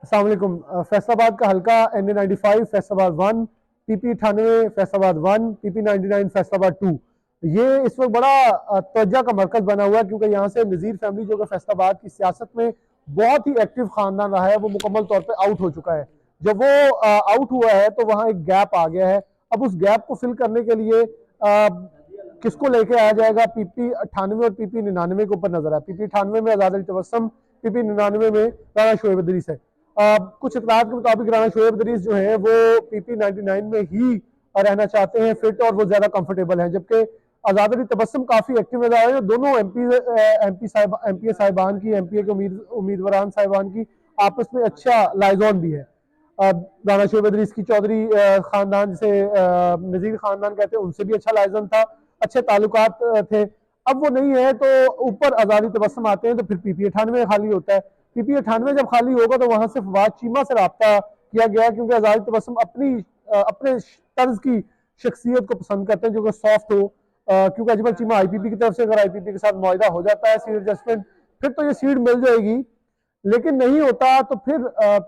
अस्सलाम वालेकुम। फैसलाबाद का हल्का NA95 Faisalabad 1, PP98 Faisalabad 1, PP99 Faisalabad 2। ये इस वक्त बड़ा तवज्जो का मरकज बना हुआ है, क्योंकि यहाँ से नज़ीर फैमिली जो कि फैसलाबाद की सियासत में बहुत ही एक्टिव खानदान रहा है, वो मुकम्मल तौर पे आउट हो चुका है। जब वो आउट हुआ है तो वहाँ एक गैप आ गया है। अब उस गैप को फिल करने के लिए किसको लेके आया जाएगा? PP98 और PP99 के ऊपर नजर है। PP98 में आज़ाद अली तबस्सुम, PP99 में राना शोएब इदरीस है। कुछ इतलात के मुताबिक राना शोएब इदरीस जो है वो PP99 में ही रहना चाहते हैं फिट, और वो ज्यादा कंफर्टेबल हैं, जबकि आज़ाद अली तबस्सुम काफी एक्टिव नजर आ रहे हैं। दोनों एमपी साहिबान की, एमपीए के उम्मीदवार साहिबान की आपस में अच्छा लाइजॉन भी है। राना शोएब इदरीस की चौधरी खानदान, जिसे नजीर खानदान कहते हैं, उनसे भी अच्छा लाइजन था, अच्छे ताल्लुकात थे। अब वो नहीं है तो ऊपर आज़ादी तबस्सुम आते हैं, तो फिर PP98 खाली होता है। PP98 जब खाली होगा तो वहां से फवाद चीमा से रब्ता किया गया, क्योंकि आज़ादी तबस्सुम अपने तर्ज की शख्सियत को पसंद करते हैं जो कि सॉफ्ट हो। क्योंकि अजमल चीमा IPP की तरफ से अगर IPP के साथ मुआहिदा हो जाता है सीट एडजस्टमेंट, फिर तो ये सीट मिल जाएगी। लेकिन नहीं होता तो फिर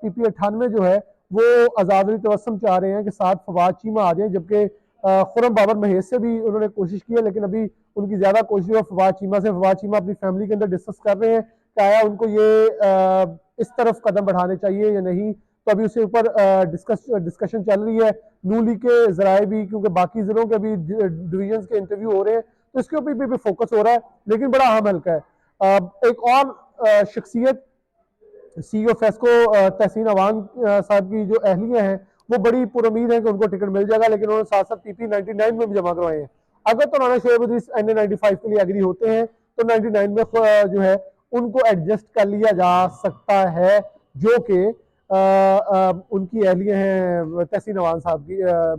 PP98 जो है वो आज़ाद अली तबस्सुम चाह रहे हैं कि साथ फवाद चीमा आ जाए, जबकि खुर्रम बाबर महेश से भी उन्होंने कोशिश की है, लेकिन अभी उनकी ज्यादा कोशिश है फवाद चीमा से। फवाद चीमा अपनी फैमिली के अंदर डिस्कस कर रहे हैं कि आया उनको ये इस तरफ कदम बढ़ाने चाहिए या नहीं। तो अभी उसके ऊपर डिस्कशन चल रही है। नू लीग के जराए भी, क्योंकि बाकी जिलों के अभी डिवीजन के इंटरव्यू हो रहे हैं, तो इसके ऊपर भी फोकस हो रहा है, लेकिन बड़ा अहम हल्का है। एक और शख्सियत CEO फेस्को तहसीन अवान साहब की जो अहलिया हैं, वो बड़ी पुरुमीद है कि उनको टिकट मिल जाएगा, लेकिन उन्होंने साथ साथ PP99 में भी जमा करवाए हैं। अगर तो राना शोएब इदरीस NA95 के लिए एग्री होते हैं तो 99 में जो है उनको एडजस्ट कर लिया जा सकता है, जो कि उनकी अहलिया हैं तहसीन अवान साहब की।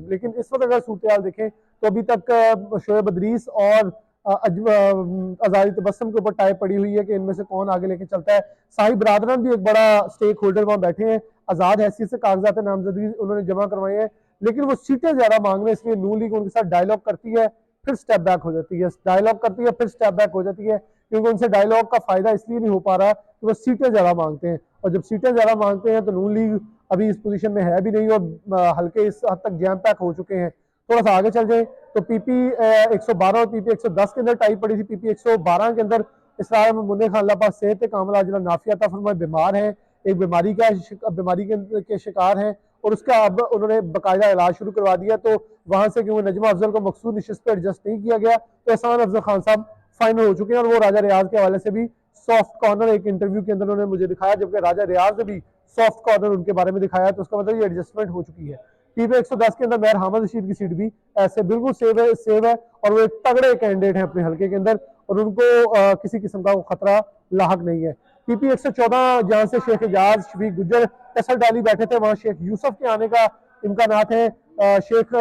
लेकिन इस वक्त अगर सूरत देखें तो अभी तक शोएब इदरीस और आज़ादी तबस्सुम के ऊपर टाई पड़ी हुई है कि इनमें से कौन आगे लेके चलता है। साहिब बरादरान भी एक बड़ा स्टेक होल्डर वहां बैठे हैं। आजाद हैसियत से कागजात नामजदगी उन्होंने जमा करवाए हैं, लेकिन वो सीटें ज्यादा मांग रहे हैं, इसलिए नू लीग उनके साथ डायलॉग करती है, फिर स्टेप बैक हो जाती है, डायलॉग करती है, फिर स्टेप बैक हो जाती है, क्योंकि उनसे डायलॉग का फायदा इसलिए नहीं हो पा रहा कि वो सीटें ज्यादा मांगते हैं। और जब सीटें ज्यादा मांगते हैं तो नू लीग अभी इस पोजीशन में है भी नहीं, और हल्के इस हद तक जैम पैक हो चुके हैं। थोड़ा सा आगे चल जाए तो PP112 और PP110 के अंदर टाई पड़ी थी। PP112 के अंदर इसरार मुन्ने खान अल्लाह पाक सेहत कामला अजला नाफिया था फरमाए बीमार हैं, एक बीमारी के शिकार हैं, और उसका अब उन्होंने बाकायदा इलाज शुरू करवा दिया। तो वहां से क्योंकि नजमा अफजल को मखसूस नशिस्त पर एडजस्ट नहीं किया गया, तो एहसान अफजल खान साहब फाइनल हो चुके हैं, और वो राजा रियाज के हवाले से भी सॉफ्ट कॉर्नर एक इंटरव्यू के अंदर उन्होंने मुझे दिखाया, जबकि राजा रियाज ने भी सॉफ्ट कॉर्नर उनके बारे में दिखाया, तो उसका मतलब ये एडजस्टमेंट हो चुकी है। PP110 के अंदर मेहर हामिद रशीद की सीट भी ऐसे बिल्कुल सेव है, और वो एक तगड़े कैंडिडेट हैं अपने हल्के के अंदर, और उनको किसी किस्म का खतरा लाहक नहीं है। PP114 जहां से शेख एजाज, शफीक गुज्जर कसर डाली बैठे थे, वहां शेख यूसुफ के आने का इम्कानात है। शेख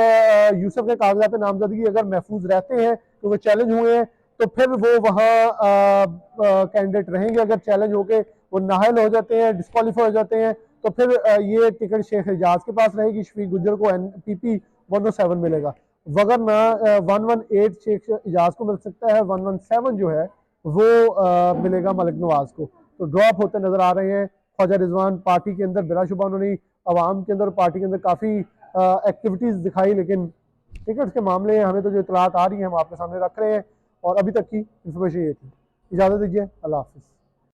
यूसुफ के कागजात नामजदगी अगर महफूज रहते हैं, तो वो चैलेंज हुए हैं, तो फिर वो वहाँ कैंडिडेट रहेंगे। अगर चैलेंज होके वो नाहल हो जाते हैं, डिस्कालीफाई हो जाते हैं, तो फिर ये टिकट शेख एजाज के पास रहेगी, शफीक गुज्जर को PP107 मिलेगा। वगरना 118 शेख एजाज को मिल सकता है, 117 जो है वो मिलेगा मलिक नवाज को। तो ड्रॉप होते नजर आ रहे हैं। ख्वाजा रिजवान पार्टी के अंदर बिलाशुबा उन्होंने अवाम के अंदर, पार्टी के अंदर काफ़ी एक्टिविटीज़ दिखाई, लेकिन टिकट्स के मामले हमें तो जो इतलात आ रही है हम आपके सामने रख रहे हैं, और अभी तक की इंफॉर्मेशन ये थी। इजाज़त दीजिए, अल्लाह हाफिज़।